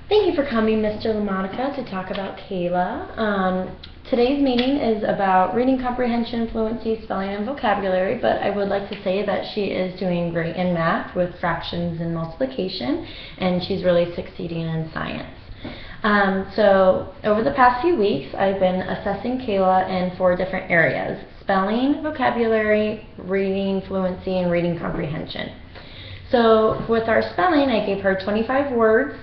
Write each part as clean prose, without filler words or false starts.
Thank you for coming, Mr. LaMonica, to talk about Kayla. Today's meeting is about reading comprehension, fluency, spelling, and vocabulary, but I would like to say that she is doing great in math with fractions and multiplication, and she's really succeeding in science. So over the past few weeks, I've been assessing Kayla in 4 different areas: spelling, vocabulary, reading fluency, and reading comprehension. So with our spelling, I gave her 25 words,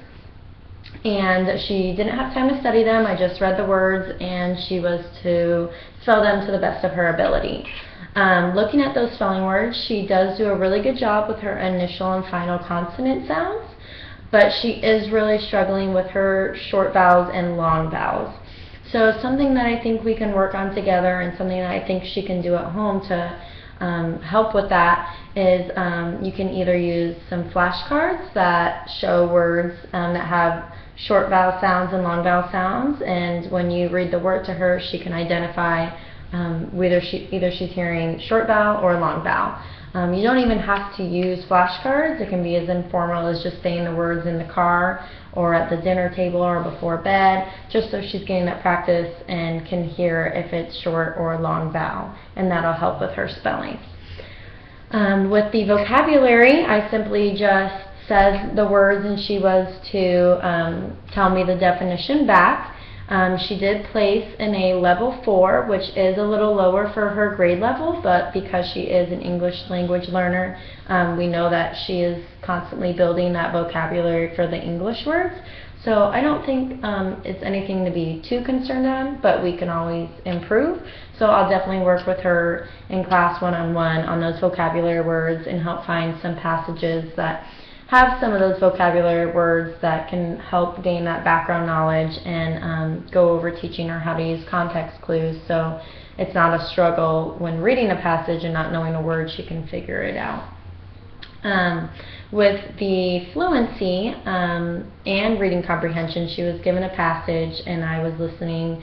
and she didn't have time to study them. I just read the words, and she was to spell them to the best of her ability. Looking at those spelling words, she does do a really good job with her initial and final consonant sounds, but she is really struggling with her short vowels and long vowels. So something that I think we can work on together, and something that I think she can do at home to help with that, is you can either use some flashcards that show words that have short vowel sounds and long vowel sounds, and when you read the word to her, she can identify whether she's hearing short vowel or long vowel. You don't even have to use flashcards. It can be as informal as just saying the words in the car or at the dinner table or before bed, just so she's getting that practice and can hear if it's short or long vowel, and that'll help with her spelling. With the vocabulary, I simply just said the words, and she was to tell me the definition back. She did place in a level 4, which is a little lower for her grade level, but because she is an English language learner, we know that she is constantly building that vocabulary for the English words. So I don't think it's anything to be too concerned on, but we can always improve. So I'll definitely work with her in class one-on-one on those vocabulary words and help find some passages that have some of those vocabulary words that can help gain that background knowledge, and go over teaching her how to use context clues, so it's not a struggle when reading a passage and not knowing a word. She can figure it out. With the fluency and reading comprehension, she was given a passage, and I was listening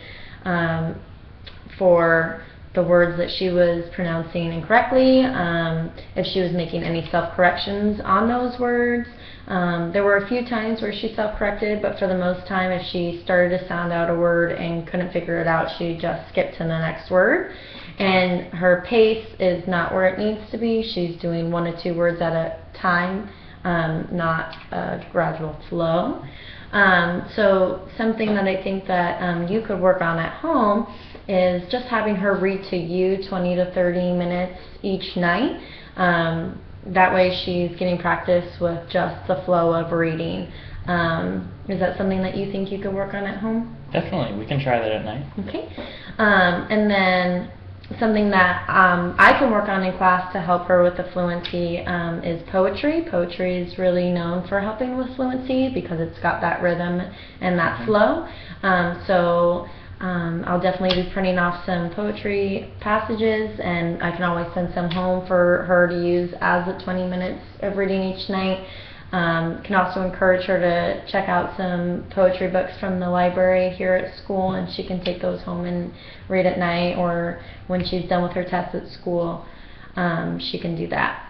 for the words that she was pronouncing incorrectly, if she was making any self-corrections on those words. There were a few times where she self-corrected, but for the most time, if she started to sound out a word and couldn't figure it out, she just skipped to the next word. And her pace is not where it needs to be. She's doing 1 to 2 words at a time, not a gradual flow. So something that I think that you could work on at home is just having her read to you 20 to 30 minutes each night. That way she's getting practice with just the flow of reading. Is that something that you think you could work on at home? Definitely. We can try that at night. Okay. And then something that I can work on in class to help her with the fluency is poetry. Poetry is really known for helping with fluency because it's got that rhythm and that flow. I'll definitely be printing off some poetry passages, and I can always send some home for her to use as the 20 minutes of reading each night. Can also encourage her to check out some poetry books from the library here at school, and she can take those home and read at night, or when she's done with her tests at school, she can do that.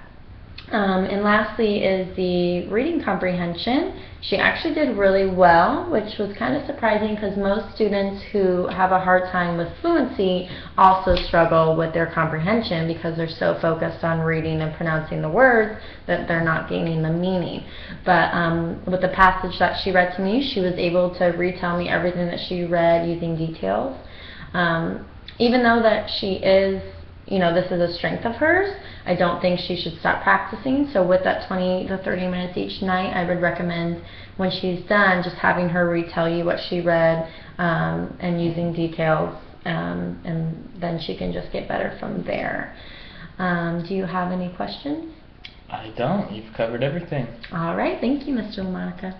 And lastly is the reading comprehension. She actually did really well, which was kind of surprising because most students who have a hard time with fluency also struggle with their comprehension because they're so focused on reading and pronouncing the words that they're not gaining the meaning. But with the passage that she read to me, she was able to retell me everything that she read using details. Even though that she is, this is a strength of hers, I don't think she should stop practicing. So with that 20 to 30 minutes each night, I would recommend when she's done just having her retell you what she read and using details, and then she can just get better from there. Do you have any questions? I don't. You've covered everything. All right. Thank you, Mr. LaMonica.